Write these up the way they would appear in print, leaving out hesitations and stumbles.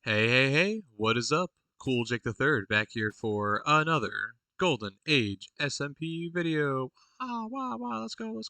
Hey, what is up? Cool Jake the Third back here for another Golden Age SMP video. Wow, let's go.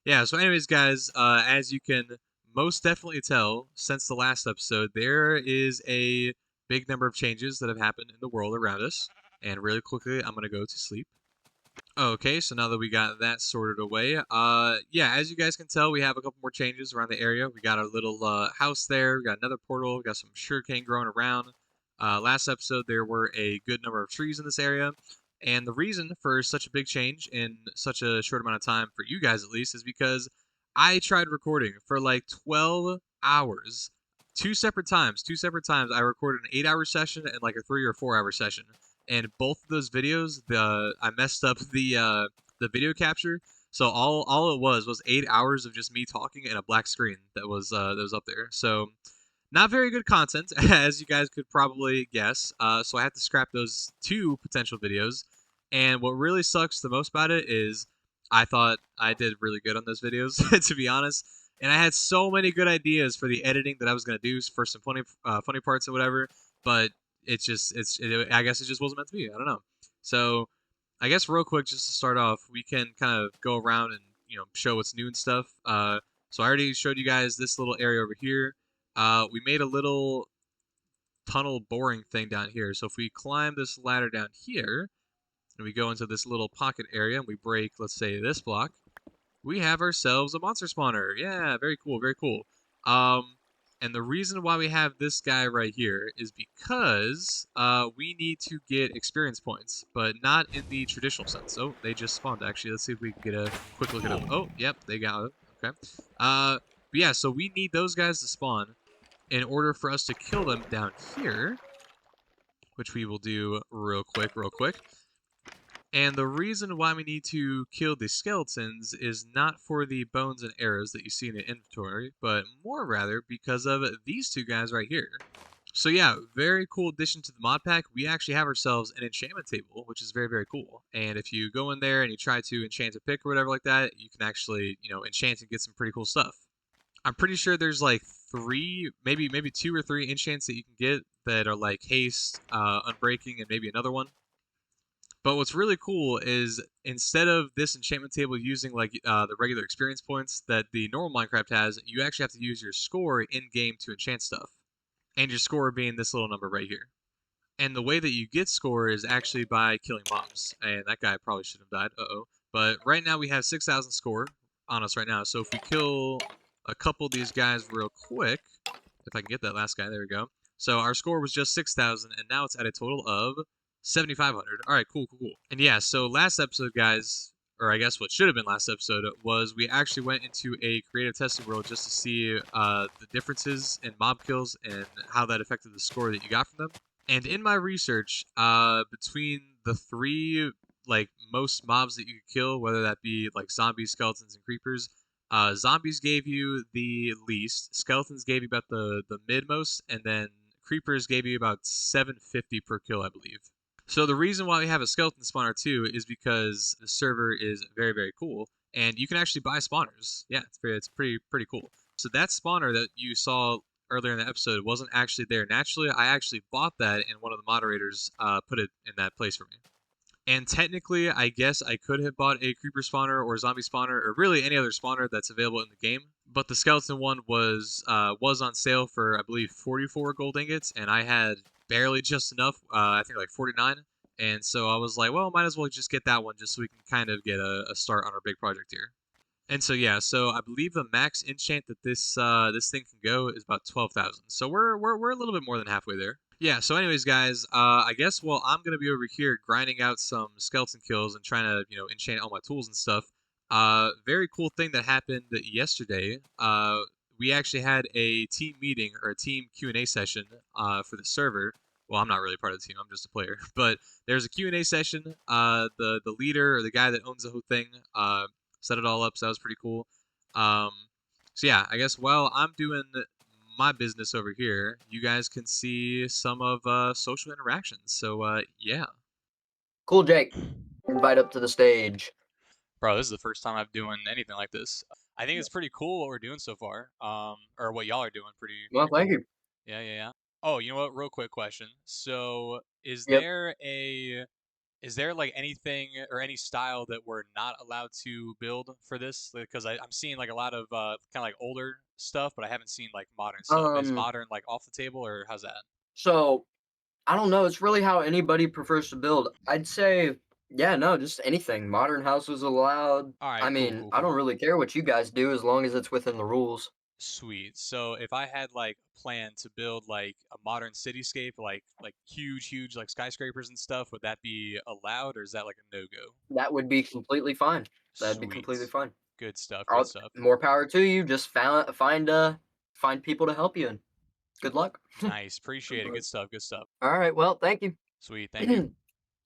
Yeah, so anyways, guys, as you can most definitely tell since the last episode, there is a big number of changes that have happened in the world around us. And really quickly, I'm gonna go to sleep. Okay, so now that we got that sorted away, yeah, as you guys can tell, we have a couple more changes around the area. We got our little house there, we got another portal, we got some sugarcane growing around. Last episode, there were a good number of trees in this area, and the reason for such a big change in such a short amount of time, for you guys at least, is because I tried recording for like 12 hours. Two separate times, I recorded an 8-hour session and like a 3 or 4 hour session, and both of those videos, I messed up the video capture. So all it was 8 hours of just me talking and a black screen that was up there. So not very good content, as you guys could probably guess. So I had to scrap those two potential videos. And what really sucks the most about it is I thought I did really good on those videos, to be honest. And I had so many good ideas for the editing that I was gonna do for some funny parts or whatever. But I guess it just wasn't meant to be. I don't know. So I guess real quick, just to start off, we can kind of go around and show what's new and stuff. So I already showed you guys this little area over here. We made a little tunnel boring thing down here. So if we climb this ladder down here and we go into this little pocket area and we break, let's say, this block, we have ourselves a monster spawner. Yeah, very cool, very cool. Um, and the reason why we have this guy right here is because we need to get experience points, but not in the traditional sense. Oh, they just spawned, actually. Let's see if we can get a quick look at them. Oh, yep, they got it. Okay. But yeah, so we need those guys to spawn in order for us to kill them down here, which we will do real quick. And the reason why we need to kill the skeletons is not for the bones and arrows that you see in the inventory, but more rather because of these two guys right here. So yeah, very cool addition to the mod pack. We actually have ourselves an enchantment table, which is very cool. And if you go in there and you try to enchant a pick or whatever like that, you can actually, enchant and get some pretty cool stuff. I'm pretty sure there's like three, maybe two or three enchants that you can get that are like haste, unbreaking, and maybe another one. But what's really cool is instead of this enchantment table using like the regular experience points that the normal Minecraft has, you actually have to use your score in game to enchant stuff, and your score being this little number right here. And the way that you get score is actually by killing mobs. And that guy probably should have died. Uh-oh. But right now we have 6,000 score on us right now. So if we kill a couple of these guys real quick, if I can get that last guy, there we go. So our score was just 6,000, and now it's at a total of 7,500. All right, cool. And yeah, so last episode, guys, or I guess what should have been last episode, was we actually went into a creative testing world just to see the differences in mob kills and how that affected the score that you got from them. And in my research, between the three like most mobs that you could kill, whether that be like zombies, skeletons, and creepers, zombies gave you the least, skeletons gave you about the mid most, and then creepers gave you about 750 per kill, I believe. So the reason why we have a skeleton spawner too is because the server is very cool, and you can actually buy spawners. Yeah, it's pretty cool. So that spawner that you saw earlier in the episode wasn't actually there naturally. I actually bought that, and one of the moderators put it in that place for me. And technically, I guess I could have bought a creeper spawner or zombie spawner or really any other spawner that's available in the game. But the skeleton one was on sale for, I believe, 44 gold ingots, and I had barely just enough. I think like 49. And so I was like, well, might as well just get that one just so we can kind of get a start on our big project here. And so yeah, so I believe the max enchant that this thing can go is about 12,000. So we're a little bit more than halfway there. Yeah, so anyways, guys, I guess while I'm gonna be over here grinding out some skeleton kills and trying to, enchant all my tools and stuff. Very cool thing that happened yesterday. We actually had a team meeting or a team Q&A session for the server. Well, I'm not really part of the team. I'm just a player. But there's a Q&A session. The leader or the guy that owns the whole thing set it all up, so that was pretty cool. So yeah, I guess while I'm doing my business over here, you guys can see some of social interactions. So yeah. Cool, Jake. Invite up to the stage. Bro, this is the first time I'm doing anything like this. I think it's pretty cool what we're doing so far. Or what y'all are doing. Well, pretty thank cool. you. Yeah. Oh, you know what? Real quick question. So, Yep. is there like anything or any style that we're not allowed to build for this? Because I'm seeing like a lot of kind of like older stuff, but I haven't seen like modern stuff. Is Um, modern like off the table, or how's that? so I don't know. It's really how anybody prefers to build. I'd say, yeah, no, just anything. Modern houses allowed. All right, I cool, mean, cool, I don't cool. really care what you guys do as long as it's within the rules. Sweet. So if I had like a plan to build like a modern cityscape, like huge like skyscrapers and stuff, would that be allowed, or is that like a no-go? That would be completely fine. That'd be completely Sweet. fine. Good stuff, good I'll, stuff. more power to you. Just find people to help you. And good luck. Nice. Appreciate it. Good stuff, good stuff. All right. Well, thank you. Sweet. Thank you.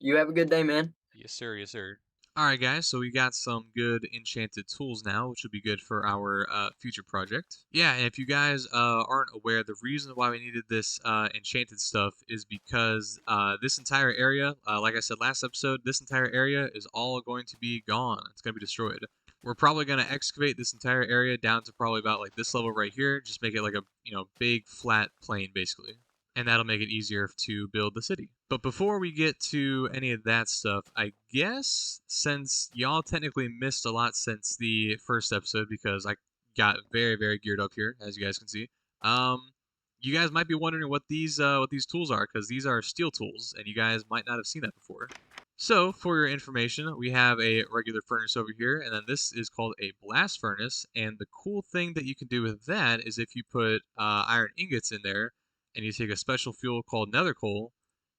You have a good day, man. Yes, sir. Yes, sir. All right, guys. So we got some good enchanted tools now, which will be good for our future project. Yeah, and if you guys aren't aware, the reason why we needed this enchanted stuff is because this entire area, like I said last episode, this entire area is all going to be gone. It's going to be destroyed. We're probably going to excavate this entire area down to probably about like this level right here. Just make it like a big flat plain, basically, and that'll make it easier to build the city. But before we get to any of that stuff, I guess since y'all technically missed a lot since the first episode because I got very geared up here, as you guys can see. Um, you guys might be wondering what these tools are because these are steel tools, and you guys might not have seen that before. So, for your information, we have a regular furnace over here, and then this is called a blast furnace. And the cool thing that you can do with that is if you put iron ingots in there, and you take a special fuel called nether coal,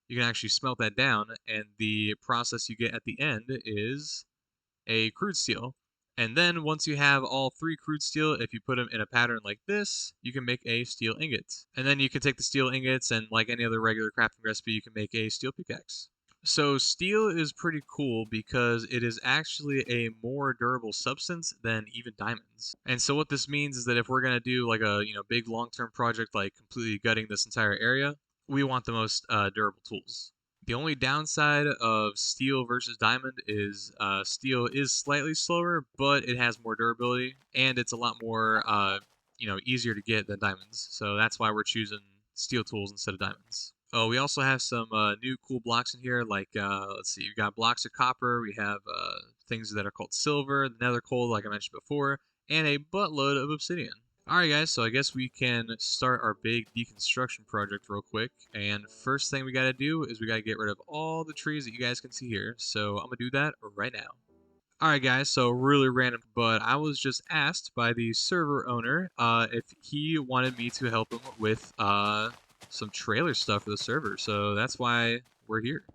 you can actually smelt that down, and the process you get at the end is a crude steel. And then once you have all three crude steel, if you put them in a pattern like this, you can make a steel ingot. And then you can take the steel ingots and like any other regular crafting recipe, you can make a steel pickaxe. So steel is pretty cool because it is actually a more durable substance than even diamonds. And so what this means is that if we're gonna do like a big long-term project like completely gutting this entire area, we want the most durable tools. The only downside of steel versus diamond is steel is slightly slower, but it has more durability and it's a lot more easier to get than diamonds. So that's why we're choosing steel tools instead of diamonds. Oh, we also have some new cool blocks in here. Like, let's see, we got blocks of copper. We have things that are called silver, the nether coal, like I mentioned before, and a buttload of obsidian. Alright guys, so I guess we can start our big deconstruction project real quick. And first thing we gotta do is we gotta get rid of all the trees that you guys can see here. So I'm gonna do that right now. Alright guys, so really random, but I was just asked by the server owner if he wanted me to help him with some trailer stuff for the server. So that's why we're here.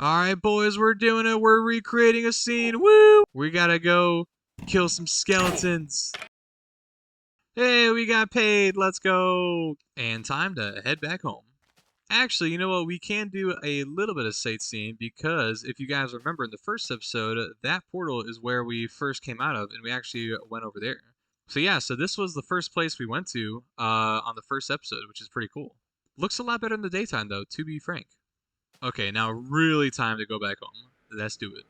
Alright boys, we're doing it. We're recreating a scene. Woo! We gotta go kill some skeletons. Hey, we got paid. Let's go. And time to head back home. Actually, you know what? We can do a little bit of sightseeing because if you guys remember in the first episode, that portal is where we first came out of, and we actually went over there. So yeah, so this was the first place we went to on the first episode, which is pretty cool. Looks a lot better in the daytime, though, to be frank. Okay, now really time to go back home. Let's do it.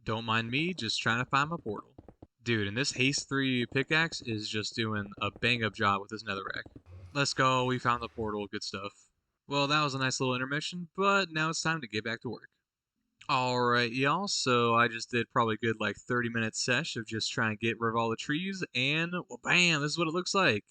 Don't mind me, just trying to find my portal. Dude, and this Haste 3 pickaxe is just doing a bang-up job with this netherrack. Let's go, we found the portal, good stuff. Well, that was a nice little intermission, but now it's time to get back to work. Alright, y'all, so I just did probably a good like 30-minute sesh of just trying to get rid of all the trees, and well, bam, this is what it looks like.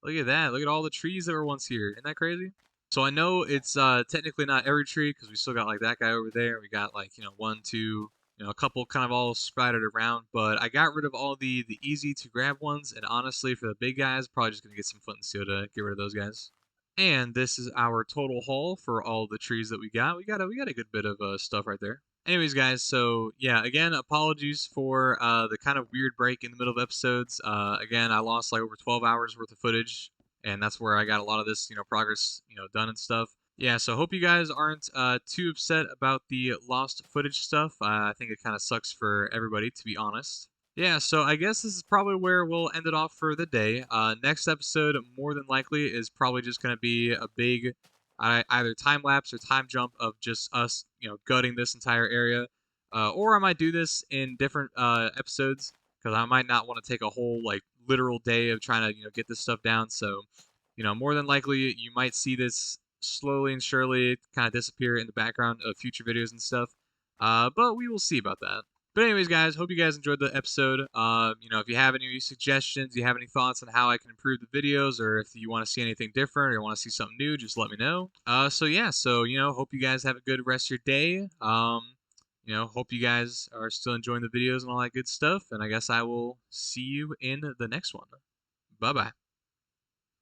Look at that, look at all the trees that were once here. Isn't that crazy? So I know it's technically not every tree, because we still got like that guy over there. We got like, one, two, a couple kind of all sprouted around, but I got rid of all the easy to grab ones, and honestly, for the big guys, probably just gonna get some flint and steel to get rid of those guys. And this is our total haul for all the trees that we got. We got a good bit of stuff right there. Anyways, guys, so yeah, again, apologies for the kind of weird break in the middle of episodes. Again, I lost like over 12 hours worth of footage, and that's where I got a lot of this, progress, done and stuff. Yeah, so hope you guys aren't too upset about the lost footage stuff. I think it kind of sucks for everybody, to be honest. Yeah, so I guess this is probably where we'll end it off for the day. Next episode, more than likely, is probably just going to be a big either time lapse or time jump of just us, gutting this entire area. Or I might do this in different episodes because I might not want to take a whole like literal day of trying to get this stuff down. So more than likely you might see this slowly and surely kind of disappear in the background of future videos and stuff. But we will see about that. But anyways, guys, hope you guys enjoyed the episode. If you have any suggestions, you have any thoughts on how I can improve the videos, or if you want to see anything different or want to see something new, just let me know. Hope you guys have a good rest of your day. Hope you guys are still enjoying the videos and all that good stuff. And I guess I will see you in the next one. Bye bye.